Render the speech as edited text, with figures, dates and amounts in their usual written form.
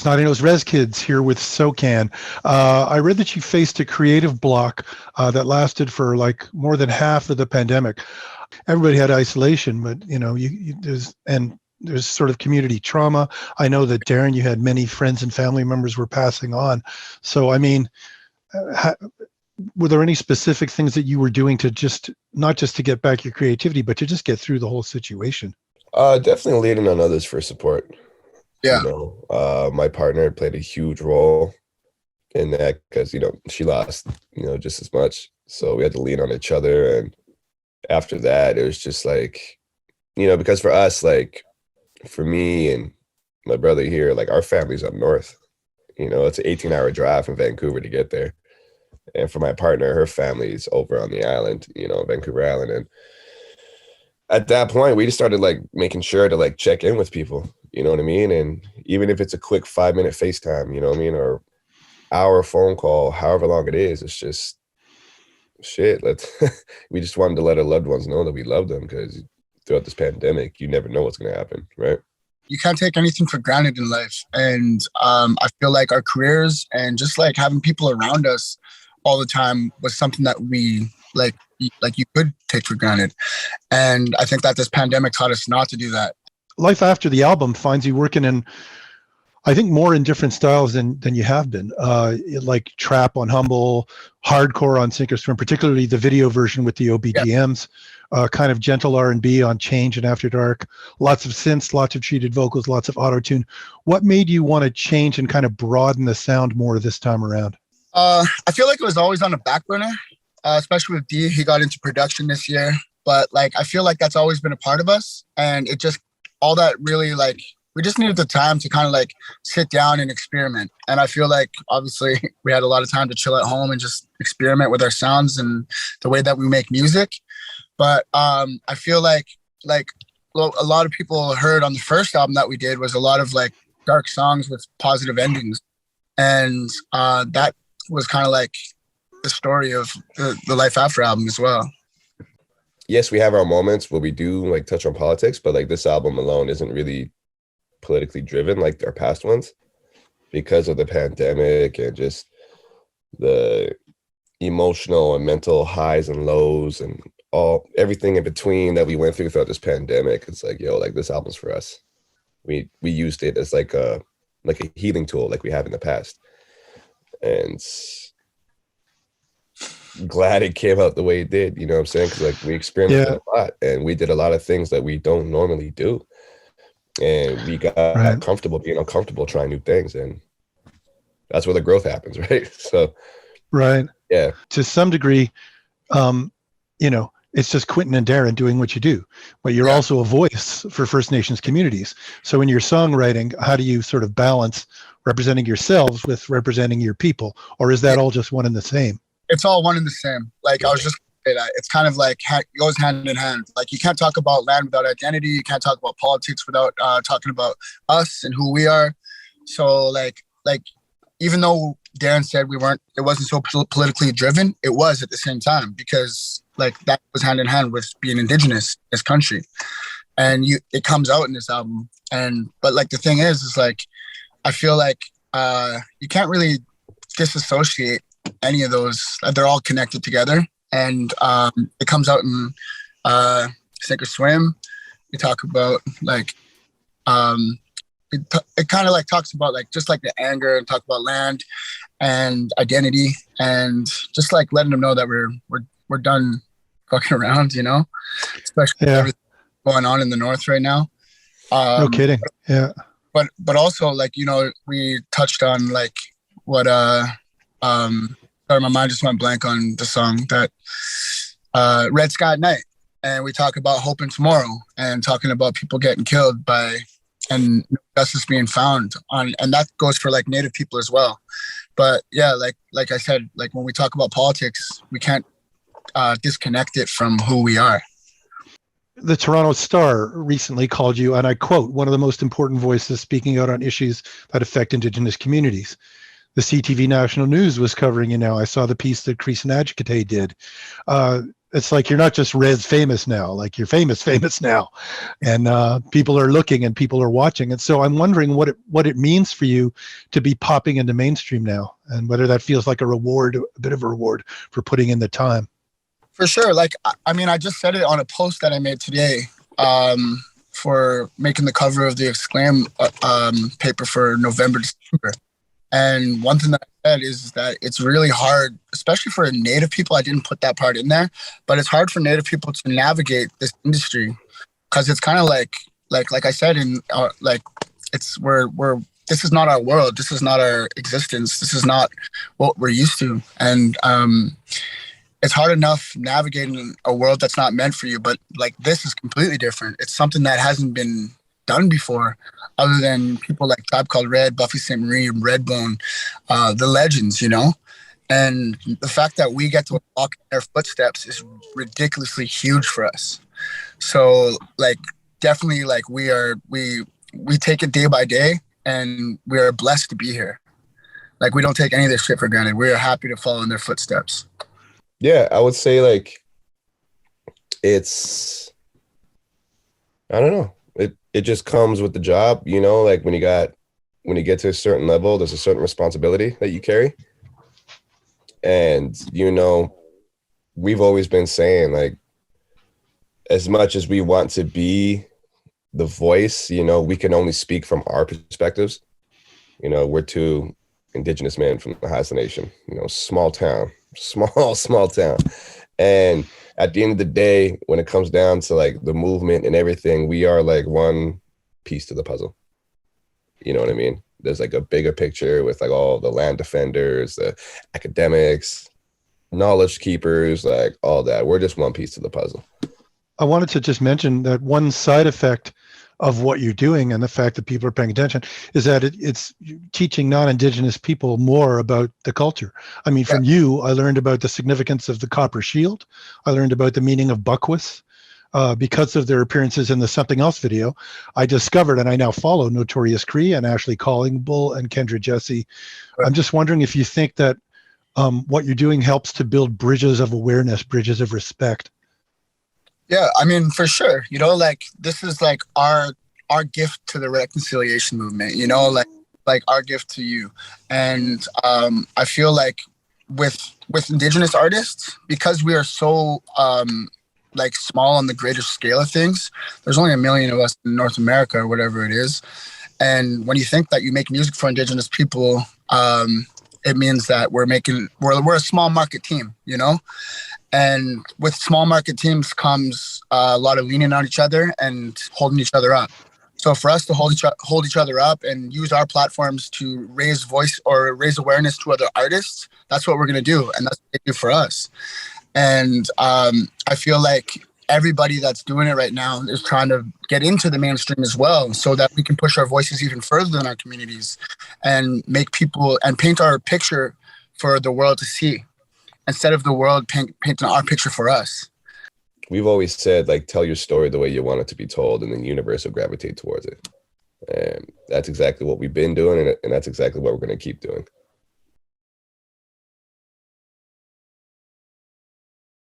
Snotty Nose Res Kids here with SoCan. I read that you faced a creative block that lasted for like more than half of the pandemic. Everybody had isolation, but there's sort of community trauma. I know that Darren, you had many friends and family members were passing on. So, I mean, were there any specific things that you were doing to not just to get back your creativity, but to just get through the whole situation? Definitely leaning on others for support. Yeah. My partner played a huge role in that because, she lost, just as much. So we had to lean on each other. And after that, it was just like, because for us, like for me and my brother here, like our family's up north, it's an 18-hour drive from Vancouver to get there. And for my partner, her family's over on the island, Vancouver Island. And at that point, we just started like making sure to like check in with people, you know what I mean? And even if it's a quick 5-minute FaceTime, you know what I mean? Or hour phone call, however long it is, it's just shit. We just wanted to let our loved ones know that we love them, because throughout this pandemic, you never know what's going to happen, right? You can't take anything for granted in life. And I feel like our careers and just like having people around us all the time was something that we like you could take for granted. And I think that this pandemic taught us not to do that. Life after the album finds you working in, I think, more in different styles than you have been, like trap on Humble, hardcore on Sink or Swim, particularly the video version with the OBGMs, kind of gentle R&B on Change and After Dark, lots of synths, lots of treated vocals, lots of auto-tune. What made you want to change and kind of broaden the sound more this time around? I feel like it was always on the back burner, especially with D. He got into production this year, but like I feel like that's always been a part of us, and it just all that really like we just needed the time to kind of like sit down and experiment. And I feel like obviously we had a lot of time to chill at home and just experiment with our sounds and the way that we make music. But I feel like a lot of people heard on the first album that we did was a lot of like dark songs with positive endings, and that was kind of like the story of the Life After album as well. Yes, we have our moments where we do like touch on politics, but like this album alone isn't really politically driven like our past ones, because of the pandemic and just the emotional and mental highs and lows and everything in between that we went through throughout this pandemic. It's like, like this album's for us. We used it as like a healing tool like we have in the past. And glad it came out the way it did, you know what I'm saying? Because like we experimented a lot, and we did a lot of things that we don't normally do, and we got comfortable being uncomfortable, trying new things, and that's where the growth happens, right? So to some degree, it's just Quentin and Darren doing what you do, but you're also a voice for First Nations communities. So in your songwriting, how do you sort of balance representing yourselves with representing your people, or is that all just one and the same? It's all one and the same. Like I was just gonna say that it's kind of like it goes hand in hand. Like you can't talk about land without identity. You can't talk about politics without talking about us and who we are. So like even though Darren said it wasn't so politically driven, it was at the same time, because like that was hand in hand with being Indigenous in this country, and it comes out in this album. But like the thing is like I feel like you can't really disassociate any of those. They're all connected together, and it comes out in Sink or Swim. We talk about like it kind of like talks about like just like the anger, and talk about land and identity, and just like letting them know that we're done fucking around, especially with everything going on in the north right now. No kidding. Yeah. But also like, we touched on like what sorry, my mind just went blank on the song that Red Sky at Night. And we talk about hope in tomorrow, and talking about people getting killed and justice being found on, and that goes for like Native people as well. But yeah, like I said, like when we talk about politics, we can't disconnect it from who we are. The Toronto Star recently called you, and I quote, one of the most important voices speaking out on issues that affect Indigenous communities. The CTV National News was covering you now. I saw the piece that Crease and Adjicate did. it's like you're not just res famous now, like you're famous now, and people are looking and people are watching. And so I'm wondering what it means for you to be popping into mainstream now, and whether that feels like a reward, a bit of a reward for putting in the time. For sure. Like, I mean, I just said it on a post that I made today for making the cover of the Exclaim paper for November, December. And one thing that I said is that it's really hard, especially for Native people. I didn't put that part in there, but it's hard for Native people to navigate this industry because it's kind of like I said, it's this is not our world. This is not our existence. This is not what we're used to. And it's hard enough navigating a world that's not meant for you, but like this is completely different. It's something that hasn't been done before, other than people like Tribe Called Red, Buffy St. Marie, Redbone, the legends, you know? And the fact that we get to walk in their footsteps is ridiculously huge for us. So like, definitely like we take it day by day, and we are blessed to be here. Like, we don't take any of this shit for granted. We are happy to follow in their footsteps. Yeah, I would say like it's, I don't know. It just comes with the job, you know, like when you get to a certain level, there's a certain responsibility that you carry. And, you know, we've always been saying like, as much as we want to be the voice, you know, we can only speak from our perspectives. You know, we're two Indigenous men from the Hassel Nation, you know, small town. And at the end of the day, when it comes down to like the movement and everything, we are like one piece to the puzzle. You know what I mean? There's like a bigger picture with like all the land defenders, the academics, knowledge keepers, like all that. We're just one piece to the puzzle. I wanted to just mention that one side effect of what you're doing and the fact that people are paying attention is that it's teaching non-Indigenous people more about the culture. I mean, from you, I learned about the significance of the copper shield. I learned about the meaning of buckwis. Because of their appearances in the Something Else video, I discovered, and I now follow Notorious Cree and Ashley Callingbull and Kendra Jesse. I'm just wondering if you think that what you're doing helps to build bridges of awareness, bridges of respect. Yeah, I mean, for sure. You know, like this is like our gift to the reconciliation movement, you know, like our gift to you. And I feel like with Indigenous artists, because we are so like small on the greater scale of things, there's only 1 million of us in North America or whatever it is. And when you think that you make music for Indigenous people, it means that we're a small market team, you know? And with small market teams comes a lot of leaning on each other and holding each other up. So for us to hold each other up and use our platforms to raise voice or raise awareness to other artists, that's what we're going to do. And that's what they do for us. And I feel like everybody that's doing it right now is trying to get into the mainstream as well, so that we can push our voices even further in our communities and make people and paint our picture for the world to see, instead of the world painting our picture for us. We've always said, like, tell your story the way you want it to be told, and the universe will gravitate towards it. And that's exactly what we've been doing, and that's exactly what we're going to keep doing.